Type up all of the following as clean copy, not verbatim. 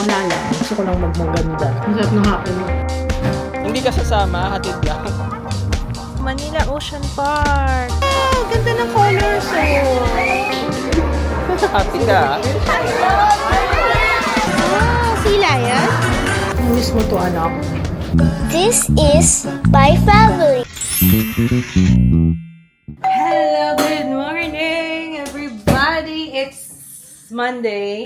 Wala lang. Gusto ko lang magmaganda. Masarap na hapon mo. Hindi ka sasama, hatid lang. Manila Ocean Park. Oh, ganda ng colors. Happy ka. Sila yan? Miss mo to, anak. This is my family. Hello, good morning, everybody. It's Monday.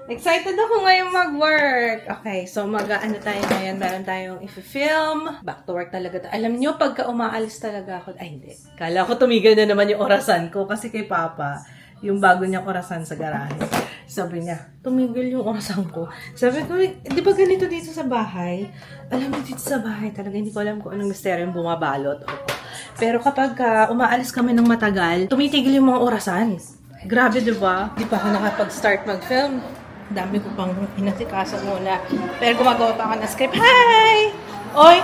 Excited ako ngayong mag-work. Okay, so ano tayo ngayon? Meron tayong i-film. Back to work talaga. Alam nyo, pagka umaalis talaga ako, ay hindi. Kala ko tumigil na naman yung orasan ko kasi kay Papa, yung bago niyang orasan sa garahe. Sabi niya, tumigil yung orasan ko. Sabi ko, di ba ganito dito sa bahay? Alam mo, dito sa bahay talaga, hindi ko alam kung anong misteryo yung bumabalot. Pero kapag umaalis kami ng matagal, tumitigil yung mga orasan. Grabe, di ba? Di pa ako nakapag-start mag-film. Dami ko pang inasikaso muna. Pero gumagawa pa ako ng script. Hi! Oy!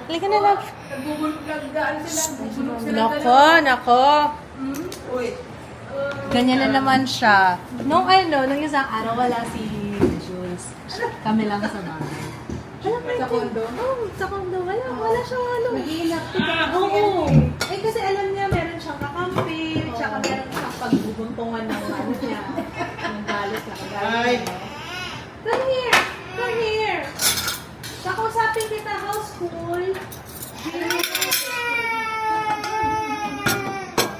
Halika na, love. Nako. Ganyan na naman siya. Nung isang araw, wala si Jules. Kami lang sa bahay. Sa condo? Oo, sa condo. Wala siyang Nag-iinap. Oo. Eh kasi alam niya, meron siyang kakampi, tsaka meron siyang pagbubuntungan ng niya. Ng galit na kagalit. Come here. Kakausapin kita, house cool.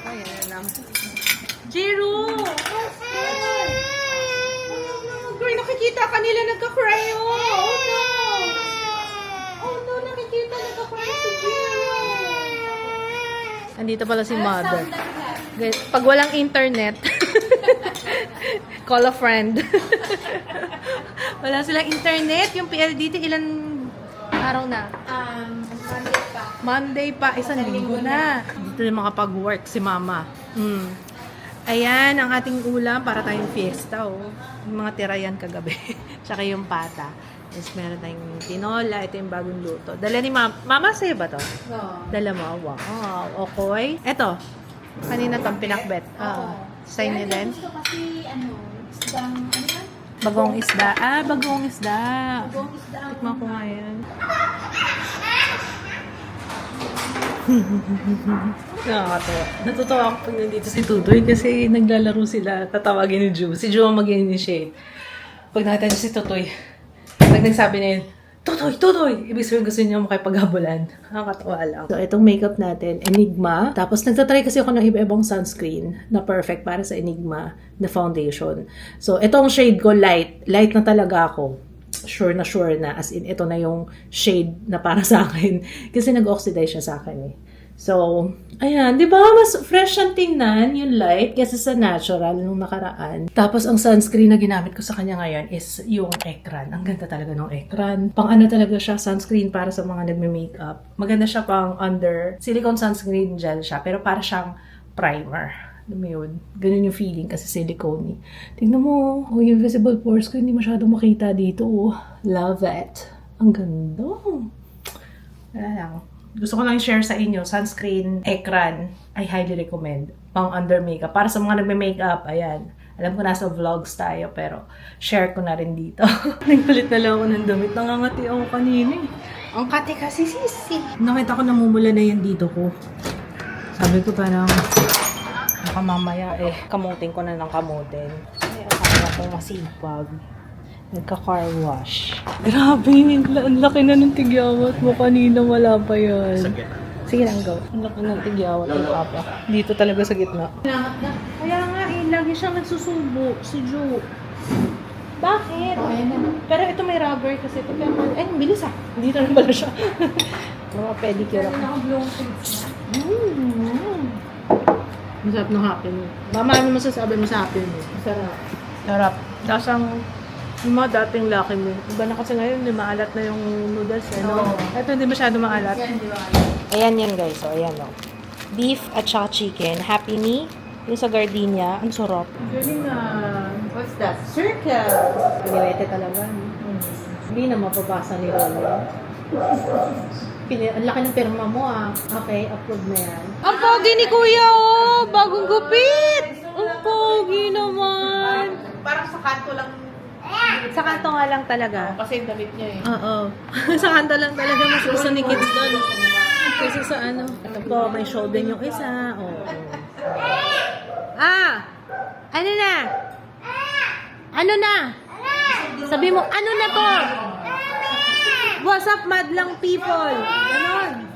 Ayan lang. Jiro! Girl, nakikita ka nila nagka-cry. Oh no, nakikita nagka-cry si Jiro. Andito pala si mother. Pag walang internet, call a friend. Wala silang internet. Yung PLDT, ilan araw na? Monday pa. Isang linggo na. Dito na makapag-work si mama. Ayan, ang ating ulam para tayong fiesta, Yung mga tira yan kagabi. Tsaka yung pata. Yes, meron tayong tinola. Ito yung bagong luto. Dala ni Mama, sa'yo ba to? Oo. Dala mo? Wow. Okay. Ito. Kanina tong pinakbet. Sa inyo din? Gusto kasi, isdang, Bagong isda. Bagong isda. Bagong isda. Tikman ko nga yan. Nakakatawa. Natutuwa ako pag nandito si Tutoy kasi naglalaro sila. Tatawagin ni Ju. Si Ju ang mag-initiate. Pag nakita niyo si Tutoy, pag nagsabi niya yun, Tutoy! Ibig sabihin gusto niya makipaghabulan. Nakakatawa lang. So, itong makeup natin, Enigma. Tapos, nagtatry kasi ako ng iba-ibang sunscreen na perfect para sa Enigma na foundation. So, itong shade ko, light. Light na talaga ako. Sure na. As in, ito na yung shade na para sa akin. Kasi nag-oxidize siya sa akin So, ayan. Di ba? Mas fresh ang tingnan, yung light, kaysa sa natural nung nakaraan. Tapos, ang sunscreen na ginamit ko sa kanya ngayon is yung Ecran. Ang ganda talaga ng Ecran. Pang talaga siya, sunscreen para sa mga nagme-makeup. Maganda siya pang under. Silicone sunscreen gel siya, pero para siyang primer. Alam mo yun? Ganun yung feeling kasi silicone. Tingnan mo, yung visible pores ko hindi masyadong makita dito. Love it. Ang ganda. Wala lang. Gusto ko lang share sa inyo, sunscreen, Ecran, I highly recommend. Pang under makeup. Para sa mga nagme-makeup, ayan. Alam ko nasa vlogs tayo, pero share ko na rin dito. Nagpalit na lang ako ng damit. Nangangati ako kanina Ang kati kasi sisi. Nakita ko namumula na yan dito ko. Sabi ko parang, baka mamaya kamutin ko na ng kamutin. Ay, akala ko masipag. Nagka-car wash. Grabe, ang laki na ng tigyawat mo. Kanina wala pa yan. Sige lang, go. Ang laki ng tigyawat ng Papa. Dito talaga sa gitna. Kaya nga lagi siyang nagsusubo. Si Ju. Bakit? Pero ito may rubber kasi ito. Ay, bilis Dito na pala siya. Mga pedicure ako. Masarap ng happy mo. Mama, ano masasabi mo sa happy mo? Sarap. Tapos yung mga dating Lucky Me. Iba na kasi ngayon, maalat na yung noodles. Ito hindi masyado maalat. Ayan yan guys. So, ayan beef at saka chicken. Happy Me. Yung sa Gardenia. Ang sarap. Galing na. What's that? Circle. Piniwete talaga. Hindi na mapabasa ni Lola. Ang laki ng pirma mo Okay, upload na yan. Ang pogi ni Kuya Bagong gupit! Ang pogi naman! Parang sa kanto lang Sa kanto nga lang talaga. Kasi yung damit niya eh. Oo. Sa kanto lang talaga mas gusto ni kids doon. Kasi sa ano. Ito po, may shoulder yung isa. Oo. Ano na? Ano na? Sabi mo, ano na to? What's up, madlang people? Ganon.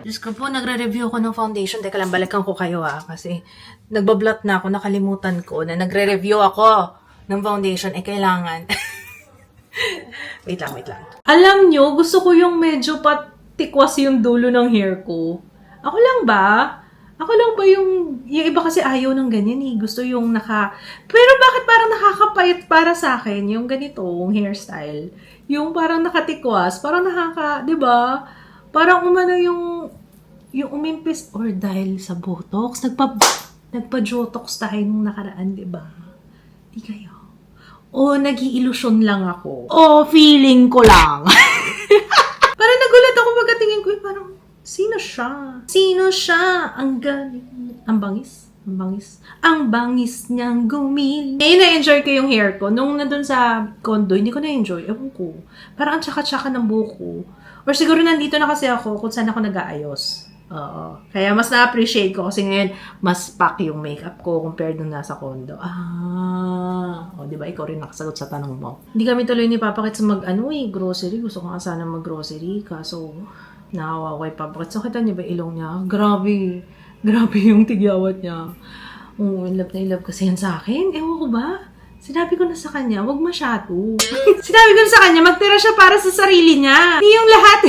Diyos ko po, nagre-review ko ng foundation. Teka lang, balikan ko kayo kasi nagbablot na ako, nakalimutan ko na nagre-review ako ng foundation. Kailangan. wait lang. Alam nyo, gusto ko yung medyo patikwas yung dulo ng hair ko. Ako lang ba? Ako lang ba yung iba kasi ayaw ng ganyan eh. Gusto yung pero bakit parang nakakapayat para sa akin yung ganitong hairstyle? Yung parang nakatikwas, parang di ba? Parang umano yung umimpis or dahil sa Botox, nagpa-Jotox tayo nung nakaraan, di ba? Di kayo. O nag-i-illusion lang ako. O feeling ko lang. Parang nagulat ako pagkatingin ko, parang sino siya? Sino siya? Ang galing. Ang bangis. Ang bangis niyang gumili. Na-enjoy ko yung hair ko. Nung nandun sa condo, hindi ko na-enjoy. Ewan ko. Parang ang tsaka-tsaka ng buko. Or siguro nandito na kasi ako kung saan ako nag-aayos. Oo. Kaya mas na-appreciate ko kasi ngayon mas pack yung makeup ko compared nung nasa condo. O, di ba? Ikaw rin nakasagot sa tanong mo. Hindi kami tuloy ni Papa Kits grocery. Gusto ko nga sana mag-grocery. Kaso, nakawa ko kay Papa Kits. So, kita niya ba ilong niya? Grabe yung tigyawat niya. In love kasi yan sa akin. Ewan ko ba? Sinabi ko na sa kanya, wag masyado. Sinabi ko na sa kanya, magtira siya para sa sarili niya. Hindi yung lahat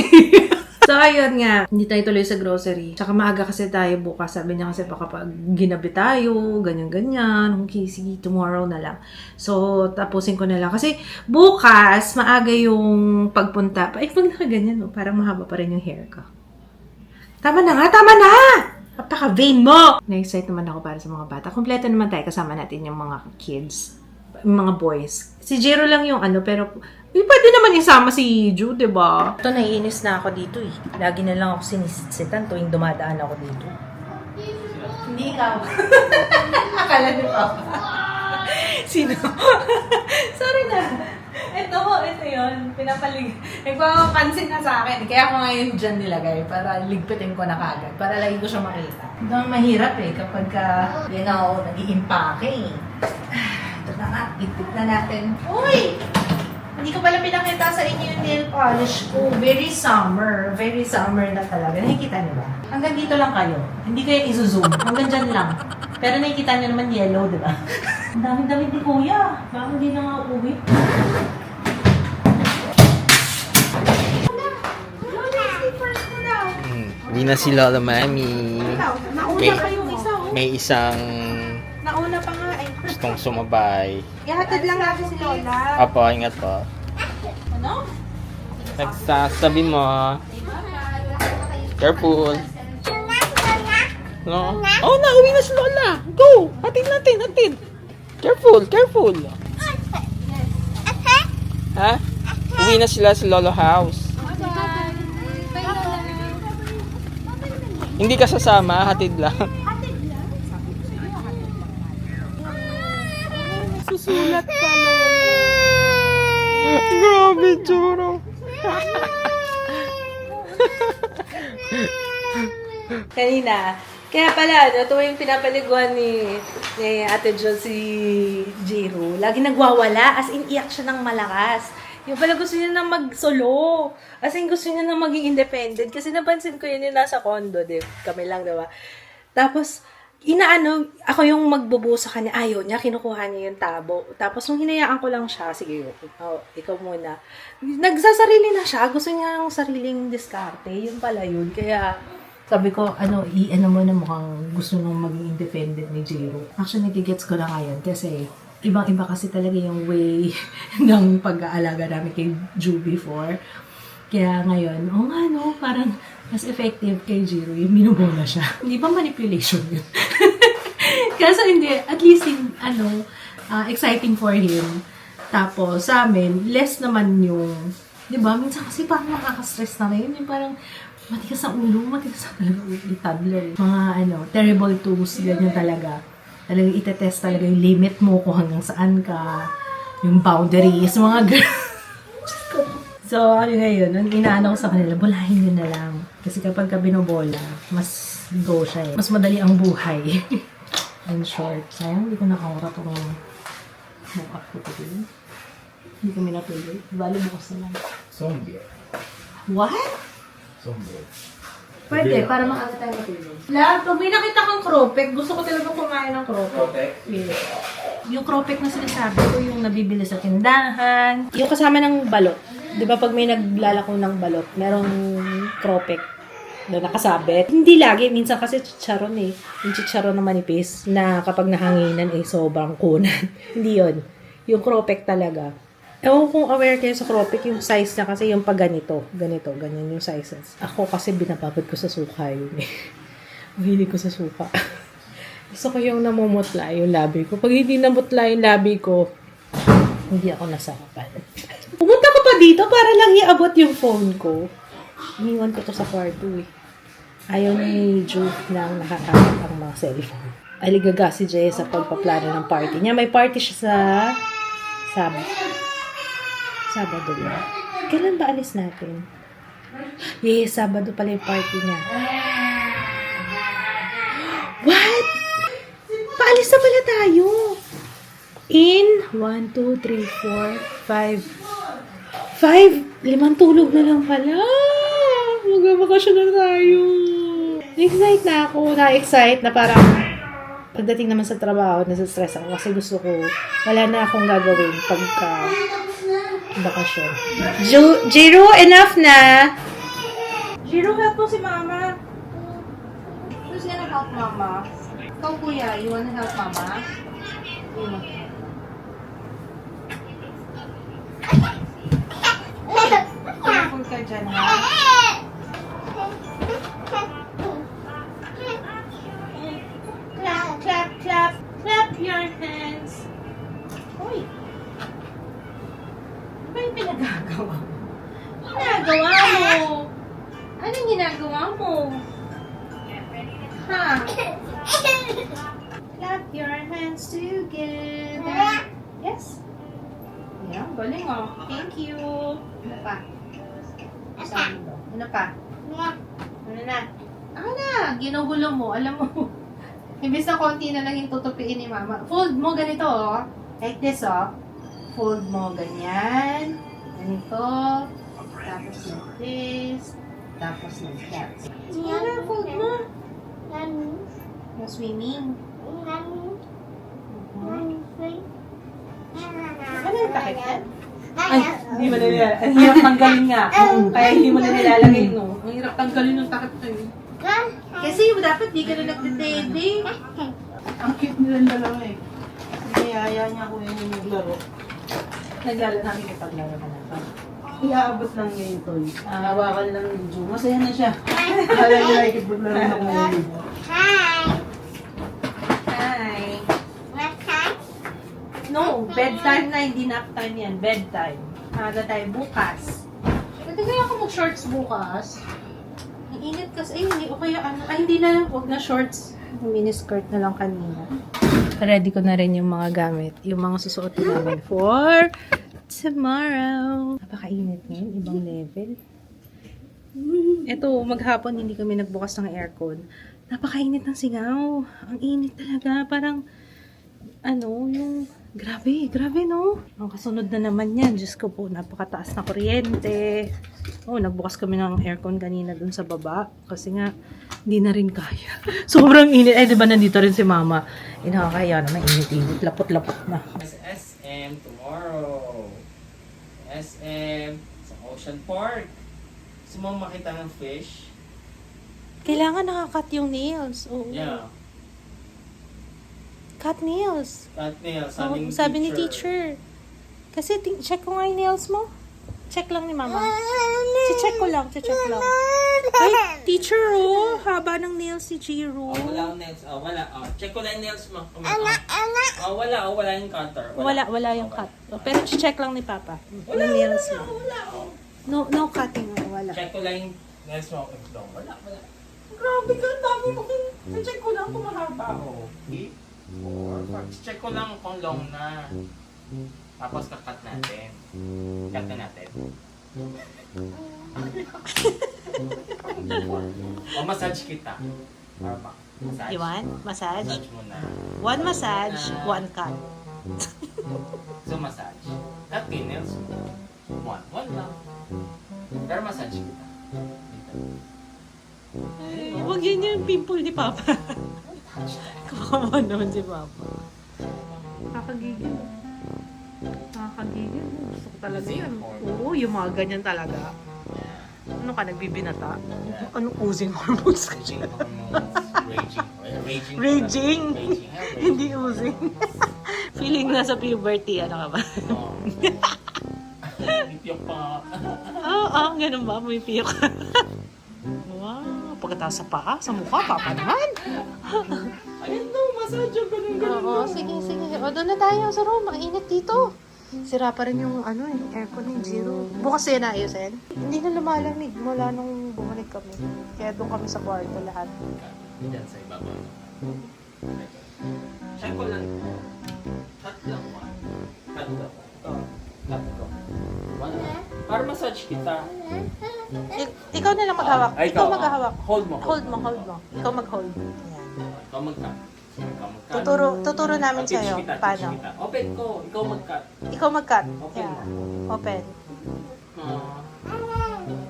So, ayun nga. Hindi tayo tuloy sa grocery. Tsaka maaga kasi tayo bukas. Sabi niya kasi baka pag ginabi tayo, ganyan-ganyan. Okay, sige, tomorrow na lang. So, tapusin ko na lang. Kasi bukas, maaga yung pagpunta. Pag nakaganyan, parang mahaba pa rin yung hair ko. Tama na! Napaka-vain mo! Na-excite naman ako para sa mga bata. Kompleto naman tayo. Kasama natin yung mga kids. Yung mga boys. Si Jero lang yung pero pwede naman isama si Ju, diba? Ito, naiinis na ako dito eh. Lagi na lang ako sinisitan tuwing dumadaan ako dito. Hindi ikaw. Akala niyo pa. Sino? Sorry na. Ito yun. Nagpapansin na sa akin. Kaya ako ngayon dyan nilagay para ligpitin ko na kagad. Para lagi ko siya makita. Ito ang mahirap kapag nag-i-impake. Ito na nga. Ligpit na natin. Uy! Hindi ko pala pinakita sa inyo yung nail polish ko. Very summer. Very summer na talaga. Nakikita niyo ba? Hanggang dito lang kayo. Hindi kayo izo-zoom. Hanggang dyan lang. Pero nakikita niyo naman yellow, di ba? Ang daming-daming ni Kuya. Bakit hindi na nga uuwi? Hindi na si Lola Mami. Nauna pa yung isa, May isang Nauna pa nga eh. gustong sumabay. Ihatid lang natin si Lola. Apo, ingat po. Ano? Nagsasabi mo. Careful. No? Oh, nauwi na si Lola. Go! Hatid natin. Careful. Ha? Uwi na sila sa Lolo house. Hindi ka sasama, hatid lang. Susulat ka lang. Grabe, Juro. Kanina. Kaya pala, tuwing pinapaliguan ni Ate Jo si Jiro, lagi nagwawala, as in iyak siya ng malakas. Yung pala gusto niya na mag-solo. As in gusto niya na maging independent. Kasi napansin ko yun yung nasa condo, kami lang, diba? Tapos, ako yung magbubuo sa kanya, ayaw niya, kinukuha niya yung tabo. Tapos, nung hinayaan ko lang siya, sige, ikaw muna. Nagsasarili na siya, gusto niya ang sariling diskarte, yun pala yun. Kaya, sabi ko, mo na mukhang gusto nung maging independent ni Jiro. Actually, nagigets ko lang ngayon kasi ibang-iba kasi talaga yung way ng pag-aalaga namin kay Ju before. Kaya ngayon, parang mas effective kay Jiro, yung minubola siya. Hindi ba manipulation yun? Kasi hindi, at least exciting for him. Tapos, sa amin, less naman yung, di ba? Minsan kasi parang nakaka-stress na rin. Yung parang, matigas ang ulo, matigas ang talaga toddler. Mga, terrible twos, ganyan talaga. Talagang itetest talaga yung limit mo kung hanggang saan ka, yung boundaries, mga So, ano ngayon, ang inaano ko sa kanila, bulahin nyo na lang. Kasi kapag ka binobola, mas go siya eh. Mas madali ang buhay. In short, sayang, hindi ko nakaura itong mukha ko ito. Hindi kami natuloy. Bali, bukas na lang. Zombie. What? Zombie. Pwede, para maaga tayo matulog. Love, pag may nakita kang cropek, gusto ko talaga kumain ng cropek. Protect. Yes. Yung cropek na sinasabi ko, yung nabibili sa tindahan. Yung kasama ng balot. Di ba pag may naglalako ng balot, merong cropek na nakasabit. Hindi lagi, minsan kasi chicharon eh. Yung chicharon na manipis na kapag nahanginan eh sobrang kunan. Hindi yon. Yung cropek talaga. Ewan kung aware kayo sa cropek, yung size niya kasi yung pag ganito. Ganito, ganyan yung sizes. Ako kasi binababad ko sa suka yun eh. Mahilig ko sa suka. Gusto ko yung namumutla yung labi ko. Pag hindi namutla yung labi ko, hindi ako nasarapan. Pumunta ko pa dito para lang iabot yung phone ko. Iniwan ko to sa kwarto eh. Ayaw ni Ju na nakakakit ang mga cellphone. Aligaga si Jay sa pagpaplano ng party niya. May party siya sa Sabado na. Kailan ba alis natin? Yes, Sabado pala yung party niya. What? Paalis na pala tayo. In 1, 2, 3, 4, 5. 5? 5 tulog na lang pala. Mag-bakasyon na tayo. Na-excite na ako. Na-excite na parang pagdating naman sa trabaho, nasa-stress ako kasi gusto ko, wala na akong gagawin pagka bakasyon. Jiro, enough na! Jiro, help mo si Mama. Who's gonna help Mama? Ikaw, Kuya, you wanna help Mama? Careful ka dyan, ha? Clap, clap, clap. Clap your hands. Uy! Ano yung pinagagawa mo? Ginagawa mo? Anong ginagawa mo? Ha? Clap your hands together. Yes? Yeah, galing oh. Thank you. Ano pa? Sabi mo. Ano pa? Ano na? Ano na? Ginugulo mo. Alam mo. Imbis na konti na lang yung tutupiin ni Mama. Fold mo ganito oh. Like this oh. Fold mo ganyan. Ganito. Tapos like this. Tapos like that. Ano fold mo? Yung swimming. Ano yung takip yan? Ay, hindi mo na nilalagay. Ang hirap tanggalin nga. Kaya hindi mo na nilalagay, no? Ang hirap tanggalin yung takip to eh. Kasi dapat di ka na nagtitede. Ang cute nilang dalawa eh. Niyaya niya ako yung naglaro. Naglaro namin yung paglaro ka na. Iaabot lang niya yung toy. Hawakan lang yung Ju. Masaya na siya. Kala niya nakikipaglaro na ako ngayon. Hi! No, bedtime na, hindi nap time yan. Bedtime. Maaga tayo bukas. Pwede kaya ako mag-shorts bukas? Ang init kasi, ay hindi, o kaya ano, ay hindi na, huwag na shorts. Miniskirt na lang kanina. Ready ko na rin yung mga gamit, yung mga susuotin namin for tomorrow. Napakainit ngayon, ibang level. Eto, maghapon hindi kami nagbukas ng aircon. Napakainit ng singaw. Ang init talaga, parang yung grabe no? Ang kasunod na naman yan, Diyos ko po, napakataas na kuryente. Nagbukas kami ng aircon kanina dun sa baba. Kasi nga, hindi na rin kaya. Sobrang init. Eh, di ba nandito rin si Mama? Nakakaya naman, init-init. Lapot-lapot na. SM tomorrow. SM sa Ocean Park. Gusto mo makita ng fish? Kailangan nakakat yung nails. Oo. Yeah. Cut nails. Cut nails. Sabi ni teacher. Kasi check ko nga yung nails mo. Check lang ni Mama. Check ko lang. Ay, teacher haba ng nails si Jiro. Wala akong nails. Wala. Check ko lang yung nails mo. Wala yung cutter. Wala yung cut. Pero check lang ni Papa. Yung nails mo. No cutting. Wala. Check ko lang yung nails mo. Wala. Grabe ka, dami mo. Check ko lang kung mahaba. Okay. Check ko lang kung long na. Tapos kakat natin. Cut na natin. O massage kita. Para ba? Massage. You want? Massage? Massage muna. One massage, one cut. So massage. Cut yung nails mo. One lang. Pero massage kita. Dito. Huwag yun yung pimple ni Papa. Kakaman naman si Papa. Nakakagigil. Nakakagigil. Gusto ko talaga yan. Oo, yung mga ganyan talaga. Ano ka, nagbibinata? Anong oozing hormones ka Raging dyan? hormones. Raging. Raging? Raging. Hindi oozing. Feeling na sa puberty, ano ka ba? Oo. Pipiyok pa. Oo, ganun ba? May piyok. Wow, pagkatapos sa paa, sa mukha, Papa naman. Ayun daw, massage yung ganun-ganun. Oo, sige. O, doon na tayo sa room. Ang init dito. Sira pa rin yung aircon ni Jiro. Bukas yan ayusin. Hindi na lumalamig mula nung bumalik kami. Kaya doon kami sa kwarto lahat. Diyan sa ibabaw. Check ko lang. Cut lang one. Cut lang. Ito. Cut ko. One lang. Para massage kita. Ikaw na lang maghawak. Ay, Ikaw maghawak. Hold mo. Hold mo. Ikaw mag-hold. Ayan. Ikaw mag-cut. Ikaw mag-cut. Tuturo namin Teach sa'yo. kita, teach Paano? kita. Open ko. Ikaw mag-cut. Ikaw mag-cut. Open Ayan. mo. Open.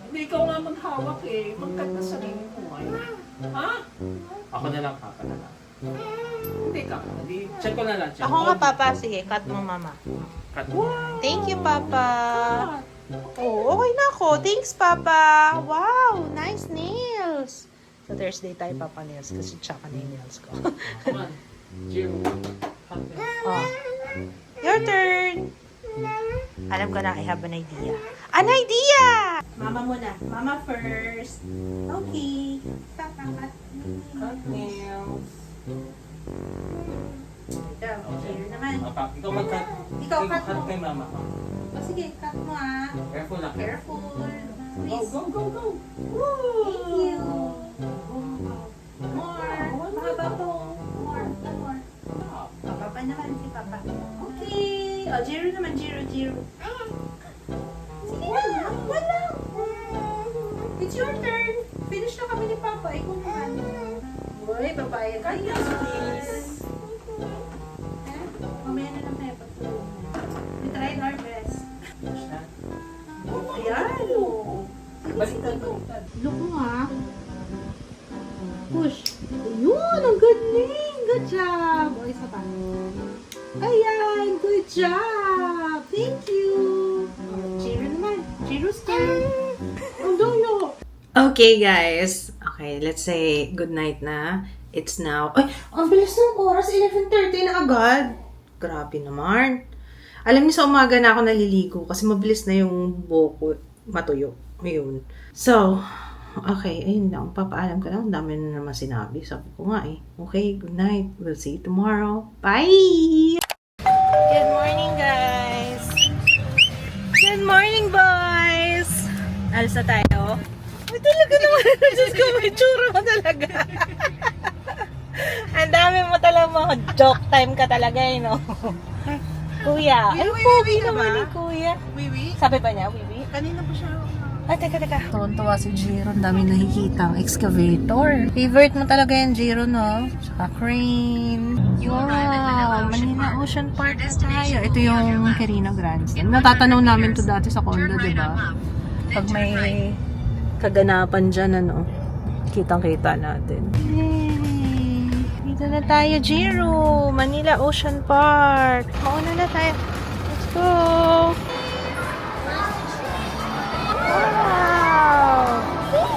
Hindi ikaw nga maghawak eh. Mag-cut na sarili mo. Ha? Ako na lang, Papa na lang. Hindi ka. Hindi. Check ko na lang. Check. Ako nga, Papa. Sige, cut mo, Mama. Cut mo. Thank you, Papa. Oh, okay na ako. Thanks, Papa. Wow, nice nails. So, Thursday tayo, Papa, nails. Kasi tsaka na yung nails ko. Come on. Jiro. Oh. Your turn. Alam ko na, I have an idea. An idea! Mama muna. Mama first. Okay. Papa, cut. Cut nails. Ito, here naman. Papa, ikaw mag-cut. Ikaw, cut mo. kay Mama. Oh, sige, cut mo ah. Careful lang. Careful. Go, Please. go, go, go. Thank you. More. Mahaba po. More. Papa pa naman si Papa. Okay. Oh, Jiro naman. Jiro. Sige na. Wala. It's your turn. Finish na kami ni Papa. Ikaw naman. Uy, babae ka. Yes, please. Mamaya na lang tayo pagtulong. We tried our best. Finish na. Ayan. Baliktad. Look mo ha. Push. Ayun, ang galing. Good job. O, isa pa. Ayan, good job. Thank you. Jiro naman. Jiro's turn. Oh, no. Okay, guys. Okay, let's say good night na. It's now... Ay, ang bilis ng oras. 11:30 na agad. Grabe naman. Alam niyo, sa umaga na ako naliligo kasi mabilis na yung buhok ko matuyo. Ayun. So, okay, ayun lang. Papaalam ka lang. Ang dami na naman sinabi. Sabi ko nga eh. Okay, good night. We'll see you tomorrow. Bye! Good morning, guys! Good morning, boys! Alsa tayo. Ay, talaga naman. Diyos ko, may tsura mo talaga. Ang dami mo talaga mga joke time ka talaga eh, no? Kuya. Ay, pogi naman ni Kuya. Wiwi? Sabi ba niya, Wiwi? Kanina pa siya. Ay, teka. Tuwan-tuwa si Jiro. Ang dami nakikita ang excavator. Favorite mo talaga yan, Jiro, no? Tsaka crane. Wow, Manila Ocean Park na tayo. Ito yung Carino Grandstand. Natatanaw namin to dati sa condo, di ba? Pag may kaganapan dyan, ano, kitang-kita natin. Yay! Dito na tayo, Jiro. Manila Ocean Park. Mauna na tayo. Let's go! Wow!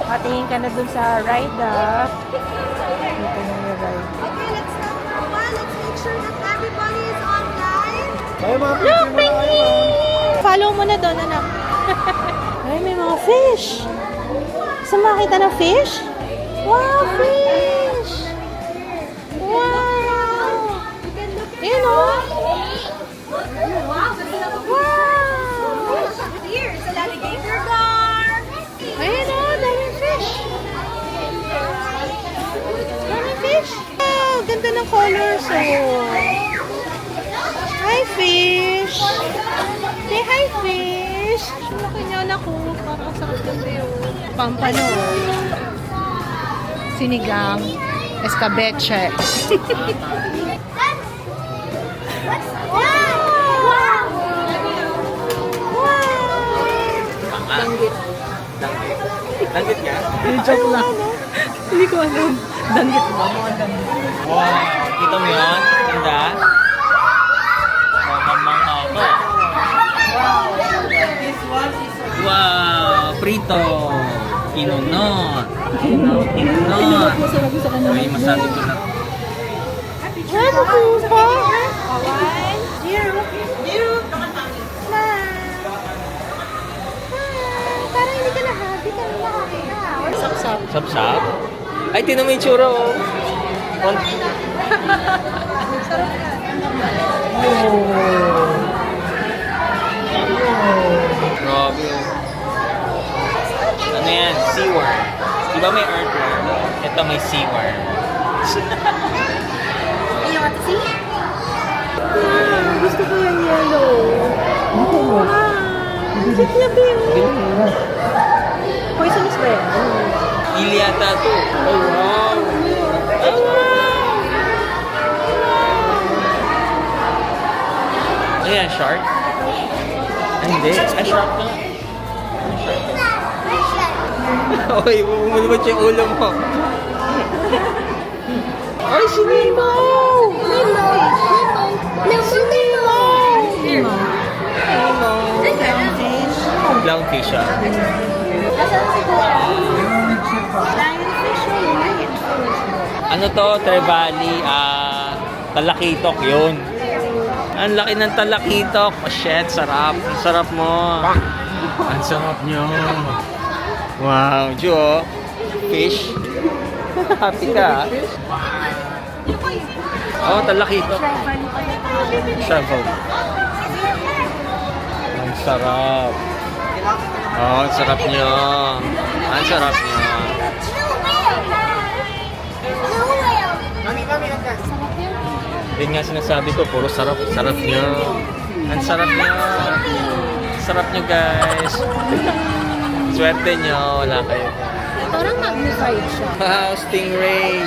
Patingin ka na dun sa ride, ah. Dito na yung ride. Okay, let's start for one. Let's make sure that everybody is online. Look, penguin! Follow mo na doon, anak. Ay, may mga fish. Gusto makita ng fish? Wow, fish! Wow! Yun, oh! Wow! Here, it's an alligator bar. Ayun, oh, daming fish. Daming fish. Wow, ganda ng colors, oh. Laki niya anak ko. Parang sarap yung view. Pampano. Sinigang. Escabeche. Danggit niya? Joke lang. Hindi ko alam. Danggit ba? Mga danggit. Wow! Kita mo yun? Ganda? Mamang ako. Wow! Prito! Kinunot! Kinunot! Ay, masabi ko na. Ano po ba? Zero. Parang hindi ka na happy ka na nakakita. Sapsap. Sapsap? Ay, tinan mo yung tsura, oh. Grabe, oh. Ano yan? Seaworm. Di ba may earthworm? Ito may seaworm. You want to see? Gusto ko yung yellow. Ang cute niya, baby. Poisonous ba yan? Ili yata to. Oh, wow. Oh, wow. Ano yan? Shark? Hindi. Ay, shark na. Oy, bumulibot yung ulo mo. Ay, si Nemo! Clownfish siya. Nasaan si Kuya? Lionfish o lionfish? Ano to? Trevally, talakitok yun. Ang laki ng talakitok. Oh, shit, sarap. Ang sarap mo. Ang sarap nyo. Wow, Jo. Fish. Happy ka. Oh, talakitok. Shovel. Ang sarap. Oh, ang sarap nyo. Ang sarap nyo. Yun nga sinasabi ko, puro sarap. Sarap nyo. Ang sarap nyo. Sarap nyo, guys. Swerte nyo. Wala kayo. Parang magnified siya. Wow, stingray.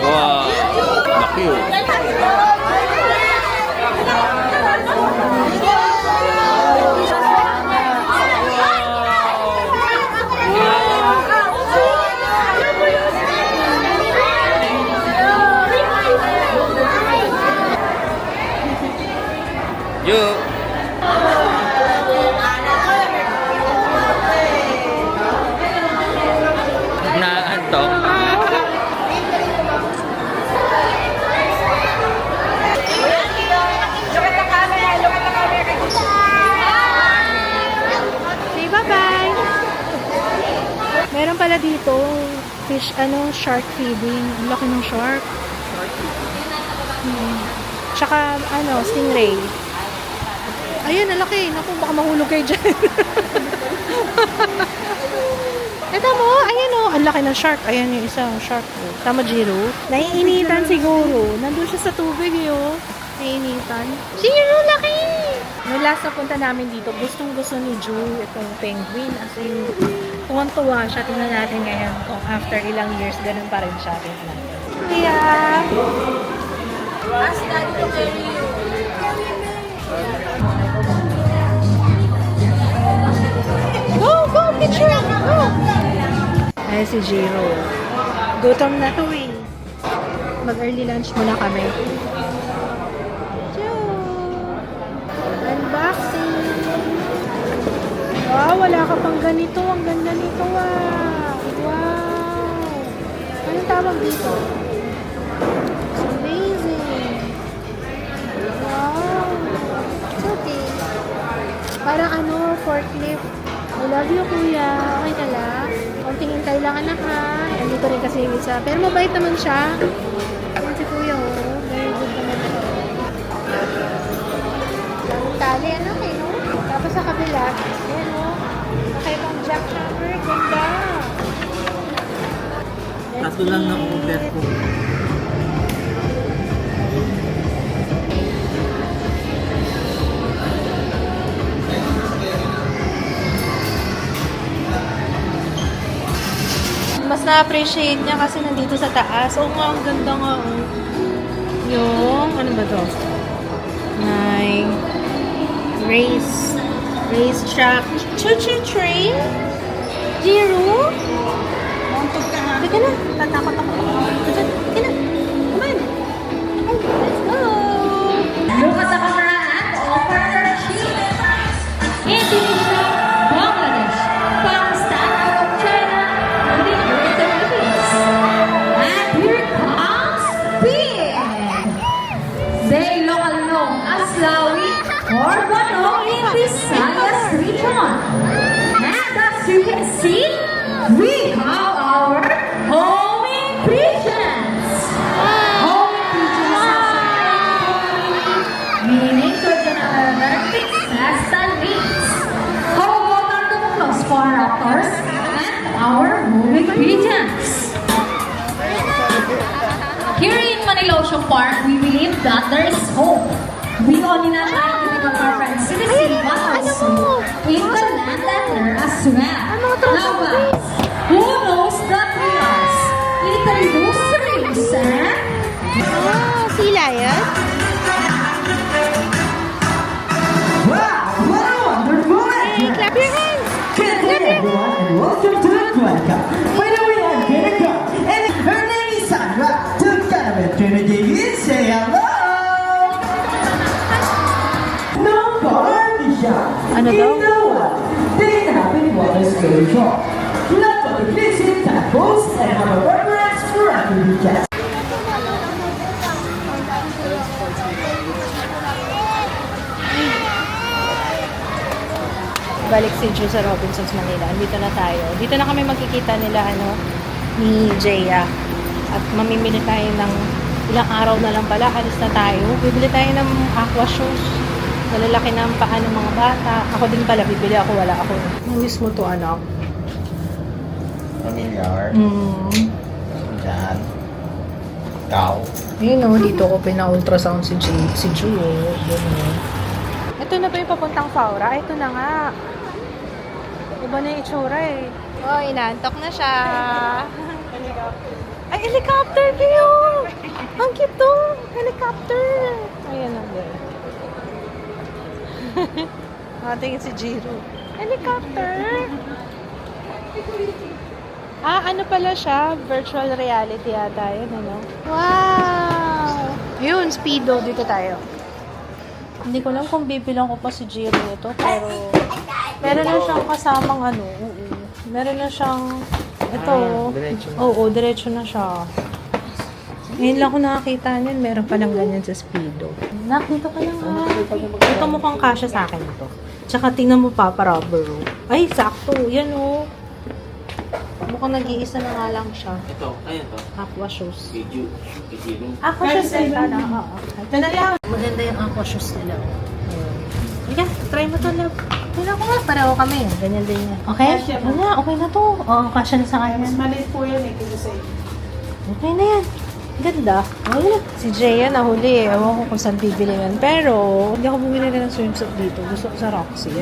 Wow. Laki yun. Yuk. Naantok. Say bye-bye! Meron pala dito, fish, shark feeding. Ang laki ng shark. Tsaka, stingray. Ayun, ang laki. Naku, baka mahulog kayo dyan. Ito mo, ayan o. Ang laki ng shark. Ayan yung isang shark. Tama, Jiro. Naiinitan siguro. Nandun siya sa tubig yun. Naiinitan. Jiro, laki! Nung last na punta namin dito, gustong-gusto ni Ju itong penguin. As in, tuwang-tuwa siya. Tingnan natin ngayon kung after ilang years, ganun pa rin siya. Tingnan. Yeah! Go, go, picture! Go! Ay, si Jiro. Gutom na to eh. Mag-early lunch muna kami. Jiro! Unboxing! Wow, wala ka pang ganito. Ang ganda nito, ah. Wow! Anong tawag dito? It's amazing! Wow! It's okay. Parang forklift. I love you, kuya. Okay ka lang? Konting hintay lang, anak, ha? Andito rin kasi yung isa. Pero mabait naman siya. Ayan si kuya, oh. Very good naman siya. Daming tali, anak, eh, no? Tapos sa kabila, ayan, oh. Nakaibang jackhammer. Ganda. Tatlo lang na order ko. Mas na-appreciate niya kasi nandito sa taas. Oo nga, ang ganda nga. Oh. Yung, ano ba to? May race track. Choo-choo train? Jiro? Sige na. Tatakot ako. Sige na. Come on. Let's go. Look at the camera and offer your achievement. Indonesia, Bangladesh, Pakistan, China, and the United Philippines. And here comes Pin. They local known as Lawi or Bano in Visayas region. And as you can see, we have our homing pigeons. Homing pigeons meaning to another success than means. How about our Dumuklos for raptors and our homing pigeons? Here in Manila Ocean Park, we believe that there is hope. We only not only with our friends in the sea, but also in the land and air as well. Now guys, who knows the trios? Little Goose Rings, eh? Oh, sila yan? Wow, what a wonderful Hey, adventure! clap your hands! Good day, everyone, and welcome to the Cuenca. By the way, I'm Danica, and her name is Sandra. Together with Trinity, say hello! No Nisha. Ano You daw? know what? They happen water story shop. Lots of visit temples and have a reference for activity cats. Balik si Ju sa Robinsons, Manila. Dito na tayo. Dito na kami magkikita nila, ni Jaya. At mamimili tayo ng ilang araw na lang pala. Alis na tayo. Bibili tayo ng aqua shoes. Nalalaki ng paa ng mga bata. Ako din pala, bibili ako. Wala ako. Namiss mo to, anak. Familiar. Diyan. Ikaw. Yun dito ko pina-ultrasound si Ju. Ito na ba yung papuntang Faura? Ito na nga. Iba na yung itsura eh. Oh, inaantok na siya. Ay, helicopter view! Ang cute to! Helicopter! Ayan ang girl. Tingin si Jiro. Helicopter! Ano pala siya? Virtual reality yata yun, ano? Wow! Yun, Speedo. Dito tayo. Hindi ko alam kung bibilang ko pa si Jiro nito, pero meron na siyang kasamang meron na siyang diretso na. Oo, diretso na siya. Ngayon lang ko nakakita niyan, meron palang ganyan sa Speedo. Nakita ka lang ha. Ito mukhang kasya sa akin ito. Tsaka tingnan mo pa, rubber. Ay, sakto. Yan mukhang nag-iisa na nga lang siya. Ito, ayun to. Aqua shoes. Video. Aqua shoes nila na. Oo. Ito na lang. Maganda yung aqua shoes nila. Higa, try mo to, love. Tingnan ko nga, pareho kami. Ganyan din yan. Okay? Okay na to. Oo, kasya na sa kanya. Maliit po yan eh, kasi Okay na yan. Ganda. Okay na. Si Jaya nahuli eh. Ewan ko kung saan bibili yan. Pero, hindi ako bumili na ng swimsuit dito. Gusto ko sa Roxy.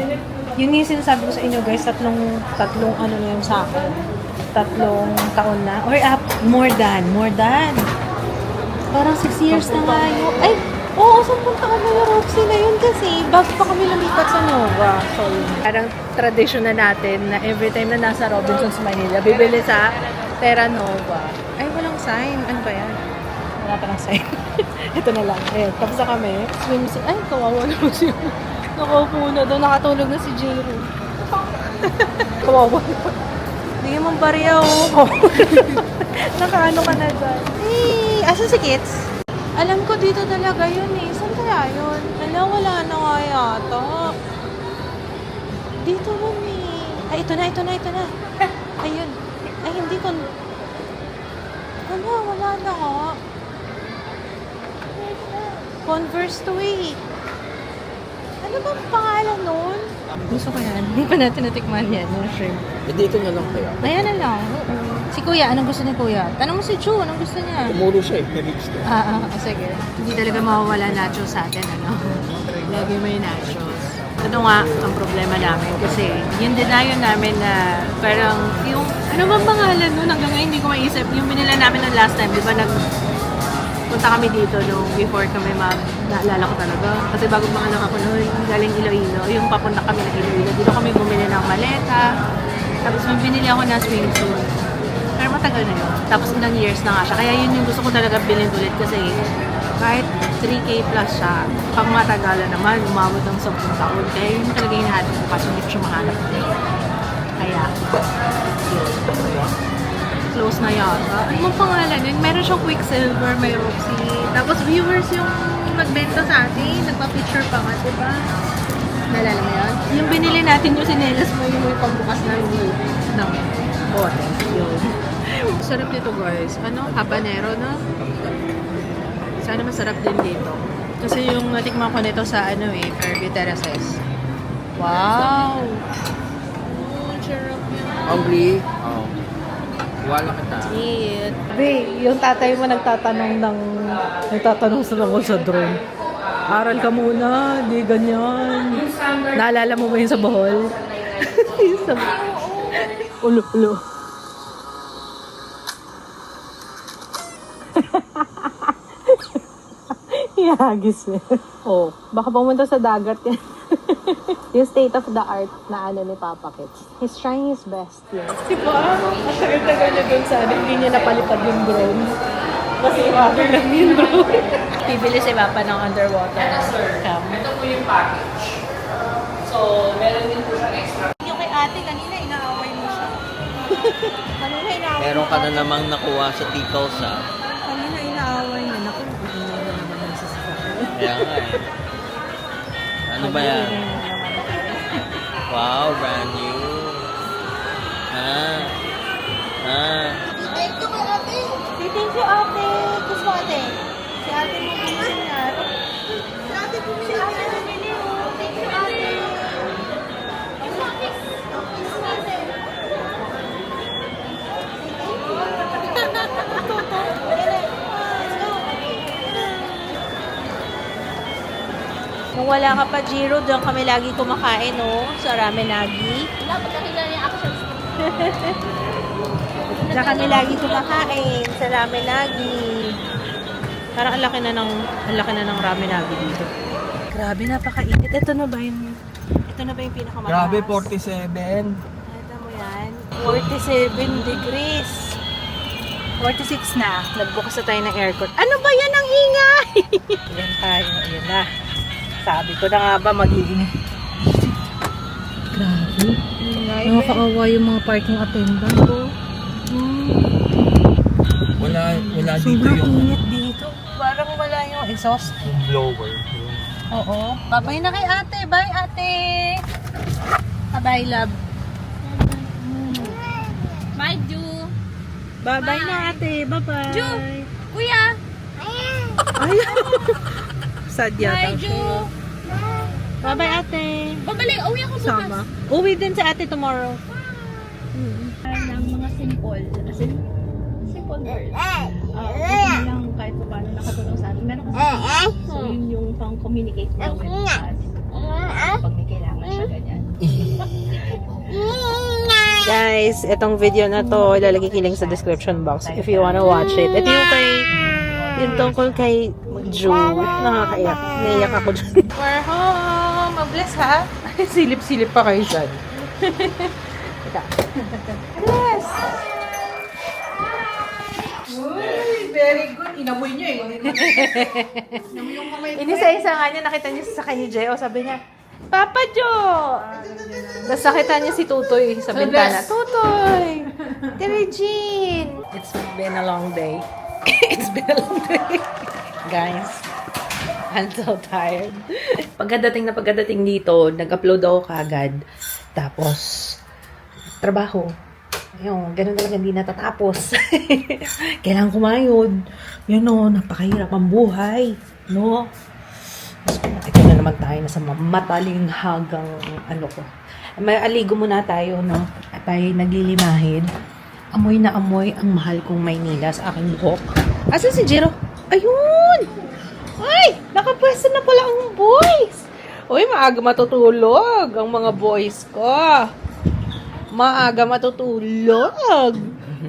Yun yung sinasabi ko sa inyo guys, tatlong ano na yung sa akin. 3 taon na. Or more than. Parang 6 years na nga yun. Ay, oo, 10 taon na yung Roxy na yun kasi bago pa kami lumipat sa Nova. So, parang tradisyon na natin na every time na nasa Robinsons, Manila, bibili sa Terra Nova. Ay, walang sign. Ano ba yan? Wala pa ng sign. Ito na lang. Ayan, tapos na kami. Swimsuit. Ay, kawawa naman siya. Nakaupo na doon. Nakatulog na si Jiro. Kawawa naman. Hindi mong bariya, oh. Nakaano ka na dyan. Eh, asan si Kits? Alam ko dito talaga yun eh. Saan kaya yun? Wala na nga yata. Dito nun eh. Ay, ito na. Ayun. Ay, hindi ko... Wala na nga. Converse to eh. Ano ba ang pangalan nun? Gusto ko yan. Hindi pa natin natikman yan. Yung shrimp. Dito na lang kaya. Ayan na lang. Si Kuya, anong gusto ni Kuya? Tanong mo si Chu, anong gusto niya? Tumulo siya eh. Narigs na. Sige. Hindi talaga mawawala nachos sa atin, ano? Lagi may nachos. Ano nga ang problema namin kasi yung denial namin na parang yung, ano bang pangalan nun? Hanggang ngayon hindi ko maisip. Yung binila namin ng last time, di ba punta kami dito nung before kami naalala ko talaga. Kasi bago mga anak ako noon, galing Iloilo, yung papunta kami ng Iloilo. Dito kami bumili ng maleta. Tapos may binili ako na swimsuit. Pero matagal na yun. Tapos ilang years na nga siya. Kaya yun yung gusto ko talaga bilhin ulit kasi kahit 3K plus siya, pang matagalan naman, umabot ng 10 taon. Kaya yun talaga yung hinahanap ko kasi hindi ko siya mahanap. Kaya, yun. Close na yata. Ano mong pangalan yun? Meron siyang Quicksilver, may Roxy. Tapos viewers yung nagbenta sa atin, nagpa-picture pa nga, diba? Naalala mo yun? Yung binili natin yung sinelas mo, yung may pagbukas ng bote. Yun. Sarap dito guys. Ano? Habanero, no? Sana masarap din dito. Kasi yung natikman ko nito sa Kirby Terraces. Wow! Sarap yun. Hungry? Oo. Wala kita. Eat. Be, yung tatay mo nagtatanong sa tungkol sa drone. Aral ka muna, di ganyan. Naalala mo ba yun sa Bohol? Ulo. Ihagis eh. Oh, baka pumunta sa dagat yan. Yung state of the art na ni Papa Kids. He's trying his best. Yes. Diba? Ang tagal-tagal na dun sana, hindi niya napalipad yung drone. Kasi water lang yung drone. Bibili si Papa ng underwater cam. Ito po yung package. So, meron din po siyang extra. Yung kay ate, kanina inaaway mo siya. Kanina inaaway Meron ka na namang nakuha sa Tickles, ha? Kanina inaaway niya. Naku, hindi na naman ang sasakyan. Kaya nga eh. Ano ba yan? Wow, brand new. Thank you, ate. Thank you, ate. Gusto mo, ate? Si ate mo bumili yan. Si ate bumili yan. Thank you, ate. Nung wala ka pa, Jiro, doon kami lagi kumakain, no? Sa Ramenagi. Wala, pagkakilala yung actions. Diyan kami lagi kumakain sa Ramenagi. Parang ang laki na ng Ramenagi dito. Grabe, napakainit. Ito na ba yung pinakamataas? Grabe, 47. Ito mo yan. 47 degrees. 46 na. Nagbukas na tayo ng aircon. Ano ba yan ang ingay? Yan tayo. Ayan na. Sabi ko na nga ba magiging... Grabe. Nakakaawa yung mga parking attendant ko. Wala dito Sobrang yung init dito. Parang wala yung exhaust. blower. Oo. Bye na kay ate. Bye, ate. Bye, love. Bye, Ju. Bye na, ate. Bye-bye. Ju! Kuya! Ay. Sad yata. Bye, Ju! Bye-bye, ate. Babalik, uwi ako bukas. Sama. Uwi din sa ate tomorrow. Ng mga simple. As in, simple words. Yun lang kahit pa paano nakatulong sa atin. Meron kasi, so yun yung pang-communicate mo with us. Pag may kailangan siya, ganyan. Guys, itong video na to, ilalagay ko link sa description box if you wanna watch it. Ito yung tungkol kay Ju. Nakakaiyak. Naiyak ako dyan. We're home! Mabless ha? Silip-silip pa kayo dyan. Teka. Bless! Uy, very good. Inamoy niya eh. Inisa-isa nga niya, nakita niya sa kanya, Jay. O sabi niya, Papa Jo! Tapos nakita niya si Tutoy sa bintana. Tutoy! Tere Jean! It's been a long day. It's been a long day. Guys, I'm so tired. Pagkadating dito, nag-upload ako kagad. Tapos, trabaho. Ayun, ganun talaga hindi natatapos. Kailangan kumayod. Yun o, napakahirap ang buhay. No? Ito na naman tayo nasa matalinghagang ko. May aligo muna tayo, no? At tayo naglilimahid. Amoy na amoy ang mahal kong Maynila sa aking buhok. Asan si Jiro? Ayun! Ay! Nakapwesto na pala ang boys! Uy, maaga matutulog ang mga boys ko. Maaga matutulog.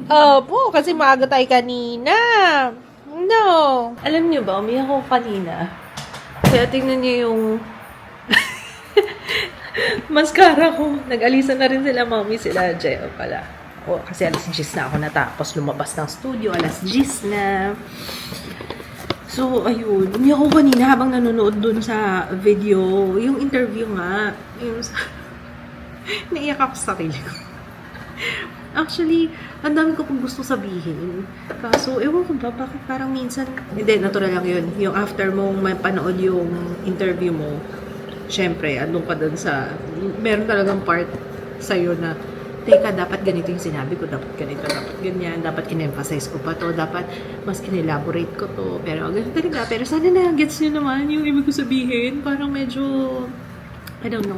Opo, kasi maaga tayo kanina. No. Alam niyo ba, umiyak ako kanina. Kaya tingnan niyo yung mascara ko. Nag-alisan na rin sila, mami, sila, Jeo pala. O, kasi alas 10 na ako natapos lumabas ng studio. Alas 10 na. So, ayun. Umiyak ako kanina habang nanonood dun sa video. Yung interview nga. Yung naiyak ako sa sarili ko. Actually, ang dami ko pong gusto sabihin. Kaso, ewan ko ba, bakit parang minsan... Hindi, natural lang yun. Yung after mong mapanood yung interview mo, syempre, andun ka dun sa... Meron talagang part sa'yo na, teka, dapat ganito yung sinabi ko, dapat ganito, dapat ganyan, dapat in-emphasize ko pa to, dapat mas in-elaborate ko to. Pero, ganun talaga. Pero sana na, gets nyo naman yung ibig ko sabihin. Parang medyo... I don't know.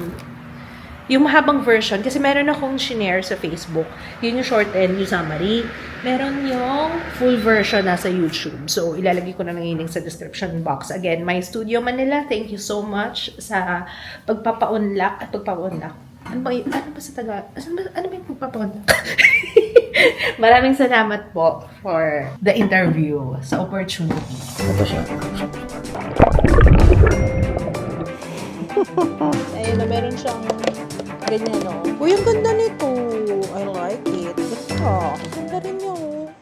Yung mahabang version, kasi meron akong shinare sa Facebook. Yun yung short and yung summary. Meron yung full version nasa YouTube. So, ilalagay ko na ng link sa description box. Again, My Studio Manila, thank you so much sa pagpapa-unlock at pagpapa-unlock. Ano ba sa taga? Ano ba yung pagpapa-unlock? Maraming salamat po for the interview, sa opportunity. Ito siya. Ayun na, meron siyang ganyan, no? Uy, ang ganda nito. I like it. Ito. Ganda rin yung